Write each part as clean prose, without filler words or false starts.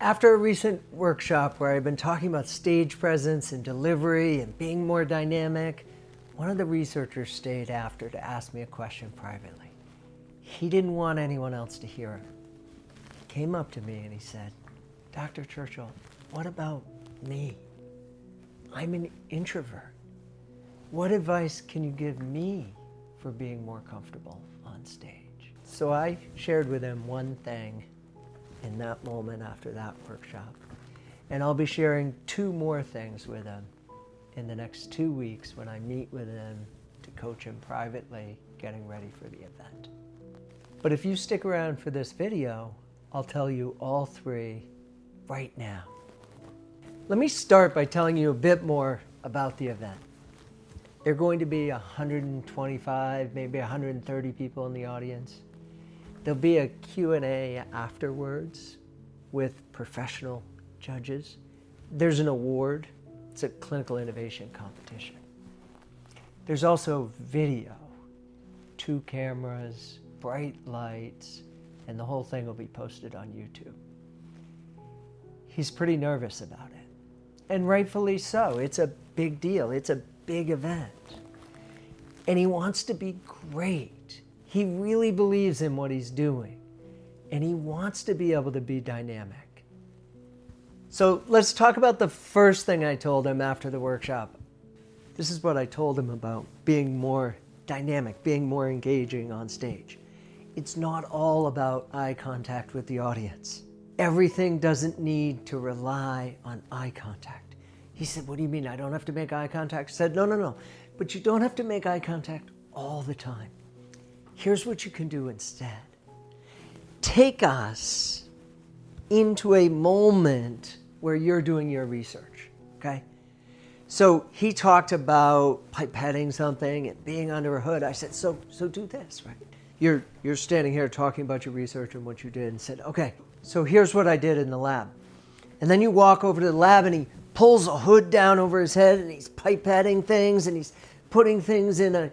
After a recent workshop where I've been talking about stage presence and delivery and being more dynamic, one of the researchers stayed after to ask me a question privately. He didn't want anyone else to hear it. He came up to me and he said, "Dr. Churchill, what about me? I'm an introvert. What advice can you give me for being more comfortable on stage?" So I shared with him one thing in that moment after that workshop. And I'll be sharing two more things with him in the next 2 weeks when I meet with him to coach him privately, getting ready for the event. But if you stick around for this video, I'll tell you all three right now. Let me start by telling you a bit more about the event. There are going to be 125, maybe 130 people in the audience. There'll be a Q&A afterwards with professional judges. There's an award. It's a clinical innovation competition. There's also video, 2 cameras, bright lights, and the whole thing will be posted on YouTube. He's pretty nervous about it, and rightfully so. It's a big deal. It's a big event. And he wants to be great. He really believes in what he's doing, and he wants to be able to be dynamic. So let's talk about the first thing I told him after the workshop. This is what I told him about being more dynamic, being more engaging on stage. It's not all about eye contact with the audience. Everything doesn't need to rely on eye contact. He said, "What do you mean? I don't have to make eye contact?" I said, no. But you don't have to make eye contact all the time. Here's what you can do instead. Take us into a moment where you're doing your research, okay? So he talked about pipetting something and being under a hood. I said, so do this, right? You're standing here talking about your research and what you did, and said, okay, so here's what I did in the lab. And then you walk over to the lab and he pulls a hood down over his head and he's pipetting things and he's putting things in a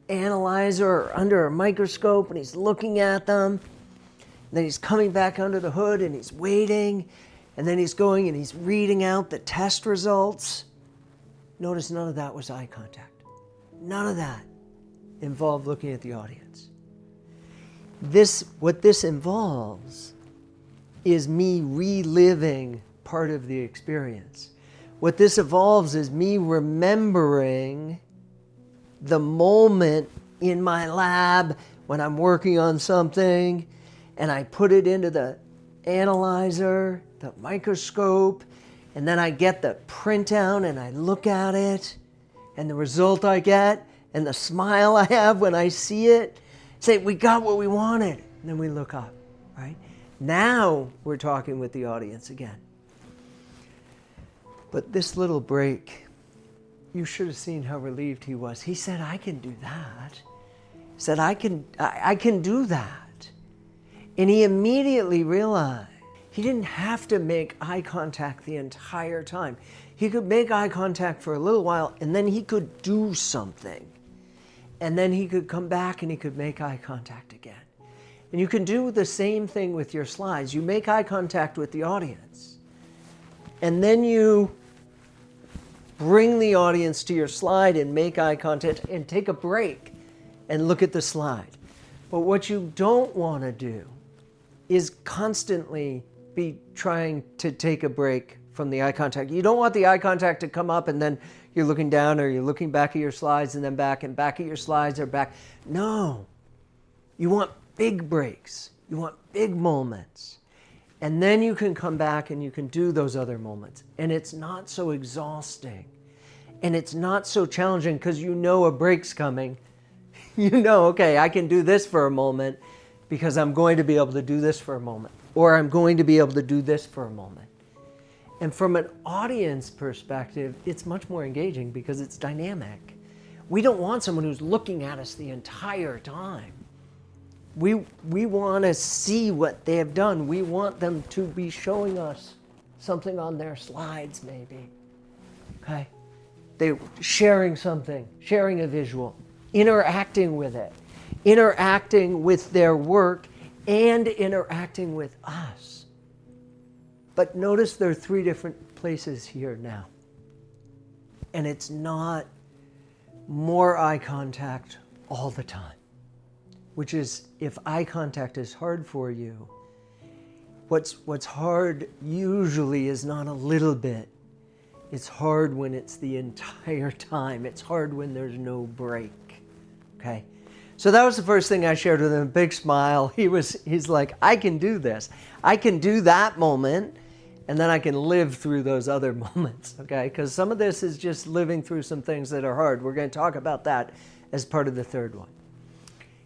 analyzer or under a microscope, and he's looking at them. And then he's coming back under the hood and he's waiting, and then he's going and he's reading out the test results. Notice none of that was eye contact. None of that involved looking at the audience. What this involves is me reliving part of the experience. What this involves is me remembering the moment in my lab when I'm working on something and I put it into the analyzer, the microscope, and then I get the printout and I look at it, and the result I get and the smile I have when I see it, say, we got what we wanted. And then we look up, right? Now we're talking with the audience again. But this little break, you should have seen how relieved he was. He said, I can do that. He said, I can do that. And he immediately realized he didn't have to make eye contact the entire time. He could make eye contact for a little while, and then he could do something. And then he could come back and he could make eye contact again. And you can do the same thing with your slides. You make eye contact with the audience, and then you bring the audience to your slide and make eye contact and take a break and look at the slide. But what you don't want to do is constantly be trying to take a break from the eye contact. You don't want the eye contact to come up and then you're looking down, or you're looking back at your slides and then back, and back at your slides or back. No. You want big breaks. You want big moments. And then you can come back and you can do those other moments. And it's not so exhausting. And it's not so challenging because you know a break's coming. You know, okay, I can do this for a moment because I'm going to be able to do this for a moment. Or I'm going to be able to do this for a moment. And from an audience perspective, it's much more engaging because it's dynamic. We don't want someone who's looking at us the entire time. We want to see what they have done. We want them to be showing us something on their slides, maybe. Okay? They're sharing something, sharing a visual, interacting with it, interacting with their work, and interacting with us. But notice there are 3 different places here now. And it's not more eye contact all the time, which is, if eye contact is hard for you, what's hard usually is not a little bit. It's hard when it's the entire time. It's hard when there's no break, okay? So that was the first thing I shared with him, a big smile. He's like, I can do this. I can do that moment, and then I can live through those other moments, okay? Because some of this is just living through some things that are hard. We're going to talk about that as part of the third one.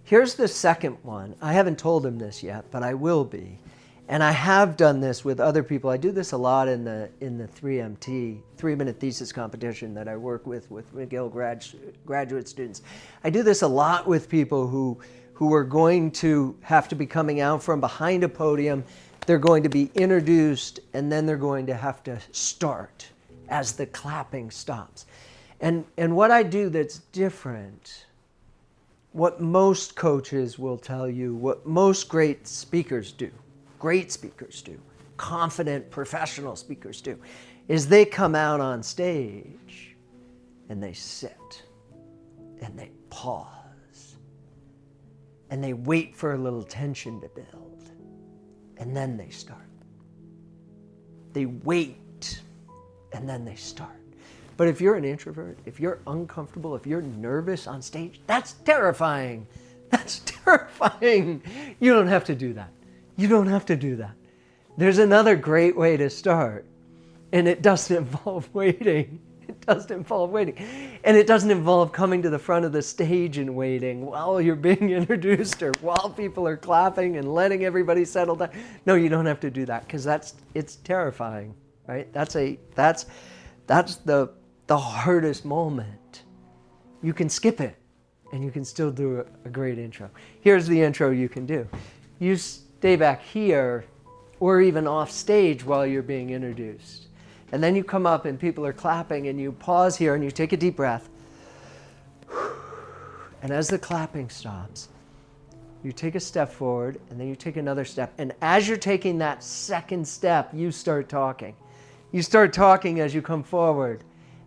Here's the second one. I haven't told him this yet, but I will be. And I have done this with other people. I do this a lot in the 3MT, 3-minute thesis competition that I work with McGill graduate students. I do this a lot with people who are going to have to be coming out from behind a podium. They're going to be introduced, and then they're going to have to start as the clapping stops. And what I do that's different, what most coaches will tell you, what most great speakers do, confident professional speakers do, is they come out on stage and they sit and they pause and they wait for a little tension to build, and then they start. They wait and then they start. But if you're an introvert, if you're uncomfortable, if you're nervous on stage, that's terrifying. That's terrifying. You don't have to do that. You don't have to do that. There's another great way to start, and it doesn't involve waiting. It doesn't involve waiting. And it doesn't involve coming to the front of the stage and waiting while you're being introduced or while people are clapping and letting everybody settle down. No, you don't have to do that, because it's terrifying, right? That's the hardest moment. You can skip it, and you can still do a great intro. Here's the intro you can do. You stay back here or even off stage while you're being introduced. And then you come up and people are clapping, and you pause here and you take a deep breath. And as the clapping stops, you take a step forward, and then you take another step. And as you're taking that second step, you start talking. You start talking as you come forward,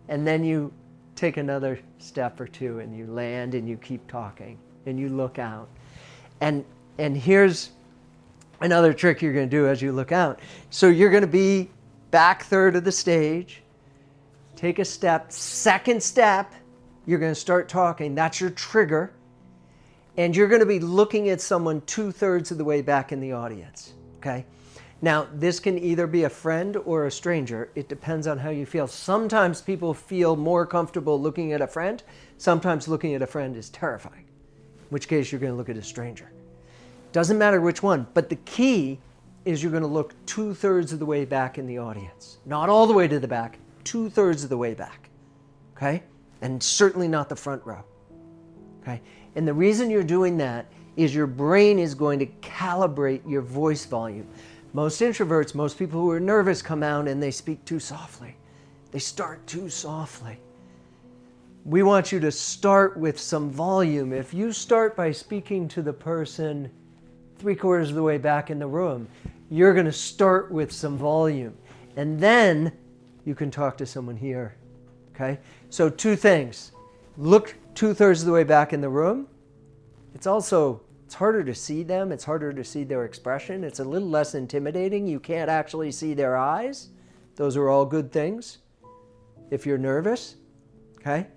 and then you take another step or two, and you land and you keep talking and you look out. And here's another trick you're going to do as you look out. So you're going to be back third of the stage, take a step, second step, you're going to start talking. That's your trigger. And you're going to be looking at someone 2/3 of the way back in the audience, okay? Now, this can either be a friend or a stranger. It depends on how you feel. Sometimes people feel more comfortable looking at a friend. Sometimes looking at a friend is terrifying, in which case you're going to look at a stranger. Doesn't matter which one, but the key is you're going to look 2/3 of the way back in the audience. Not all the way to the back, 2/3 of the way back, okay? And certainly not the front row, okay? And the reason you're doing that is your brain is going to calibrate your voice volume. Most introverts, most people who are nervous come out and they speak too softly. They start too softly. We want you to start with some volume. If you start by speaking to the person 3/4 of the way back in the room, you're going to start with some volume. And then you can talk to someone here, okay? So 2 things. Look 2/3 of the way back in the room. It's harder to see them. It's harder to see their expression. It's a little less intimidating. You can't actually see their eyes. Those are all good things if you're nervous, okay?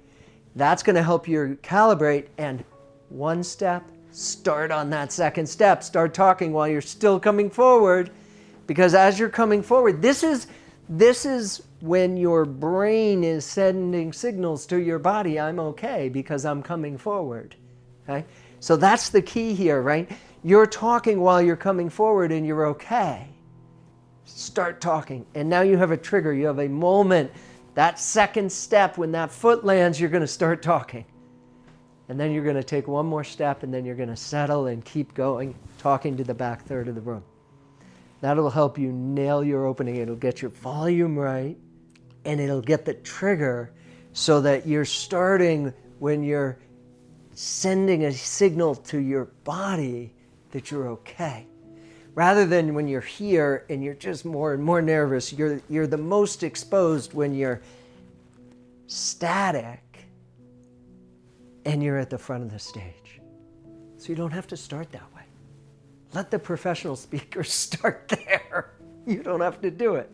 That's going to help you calibrate. And one step, start on that second step. Start talking while you're still coming forward, because as you're coming forward, this is when your brain is sending signals to your body, I'm okay because I'm coming forward, okay? So that's the key here, right? You're talking while you're coming forward and you're okay. Start talking. And now you have a trigger. You have a moment. That second step, when that foot lands, you're going to start talking. And then you're going to take one more step, and then you're going to settle and keep going, talking to the back third of the room. That'll help you nail your opening. It'll get your volume right, and it'll get the trigger so that you're starting when you're sending a signal to your body that you're okay. Rather than when you're here and you're just more and more nervous, you're the most exposed when you're static and you're at the front of the stage. So you don't have to start that way. Let the professional speakers start there. You don't have to do it.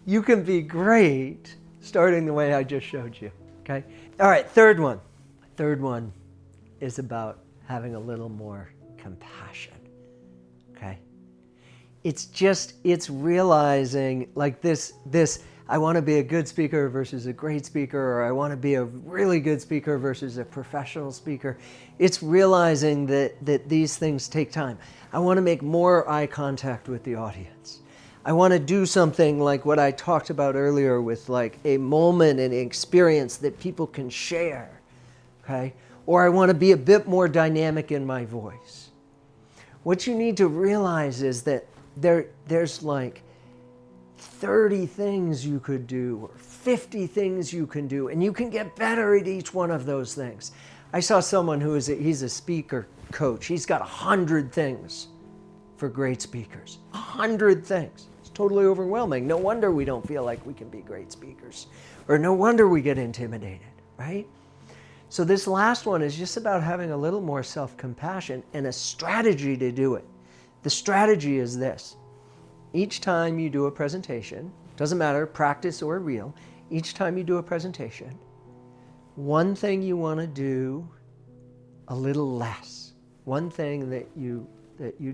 You can be great starting the way I just showed you, okay? All right, third one. Third one is about having a little more compassion, okay? It's realizing like this, I want to be a good speaker versus a great speaker, or I want to be a really good speaker versus a professional speaker. It's realizing that these things take time. I want to make more eye contact with the audience. I want to do something like what I talked about earlier with like a moment and experience that people can share, okay? Or I want to be a bit more dynamic in my voice. What you need to realize is that there's like 30 things you could do or 50 things you can do, and you can get better at each one of those things. I saw someone he's a speaker coach. He's got 100 things for great speakers. 100 things. It's totally overwhelming. No wonder we don't feel like we can be great speakers, or no wonder we get intimidated, right? So this last one is just about having a little more self-compassion and a strategy to do it. The strategy is this. Each time you do a presentation, doesn't matter, practice or real, each time you do a presentation, one thing you want to do a little less. One thing that you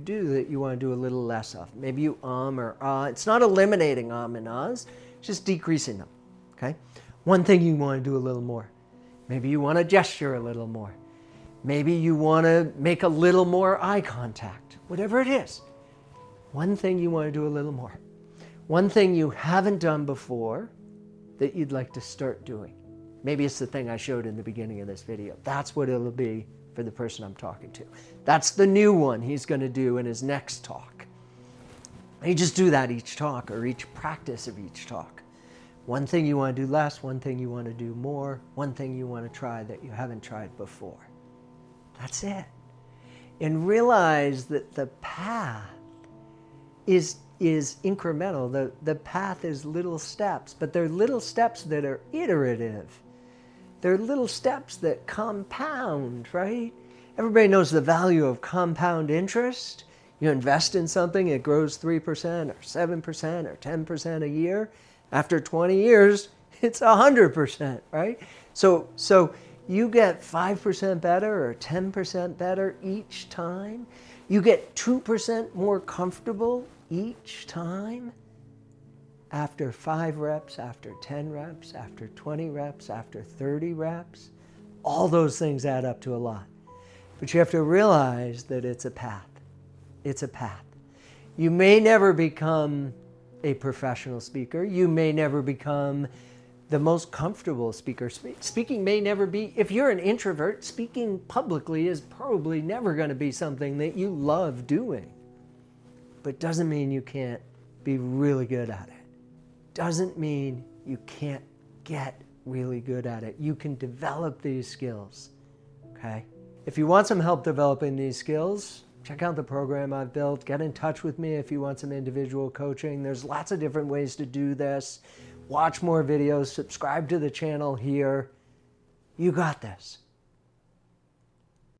do that you want to do a little less of. Maybe you or ah. It's not eliminating and ahs, it's just decreasing them, okay? One thing you want to do a little more. Maybe you want to gesture a little more. Maybe you want to make a little more eye contact. Whatever it is. One thing you want to do a little more. One thing you haven't done before that you'd like to start doing. Maybe it's the thing I showed in the beginning of this video. That's what it'll be for the person I'm talking to. That's the new one he's going to do in his next talk. You just do that each talk or each practice of each talk. One thing you want to do less, one thing you want to do more, one thing you want to try that you haven't tried before. That's it. And realize that the path is incremental. The path is little steps, but they're little steps that are iterative. They're little steps that compound, right? Everybody knows the value of compound interest. You invest in something, it grows 3% or 7% or 10% a year. After 20 years, it's 100%, right? So you get 5% better or 10% better each time. You get 2% more comfortable each time. After 5 reps, after 10 reps, after 20 reps, after 30 reps, all those things add up to a lot. But you have to realize that it's a path. It's a path. You may never become a professional speaker. You may never become the most comfortable speaker. Speaking may never be, if you're an introvert, speaking publicly is probably never going to be something that you love doing. But doesn't mean you can't be really good at it. Doesn't mean you can't get really good at it. You can develop these skills, okay? If you want some help developing these skills, check out the program I've built. Get in touch with me if you want some individual coaching. There's lots of different ways to do this. Watch more videos, subscribe to the channel here. You got this.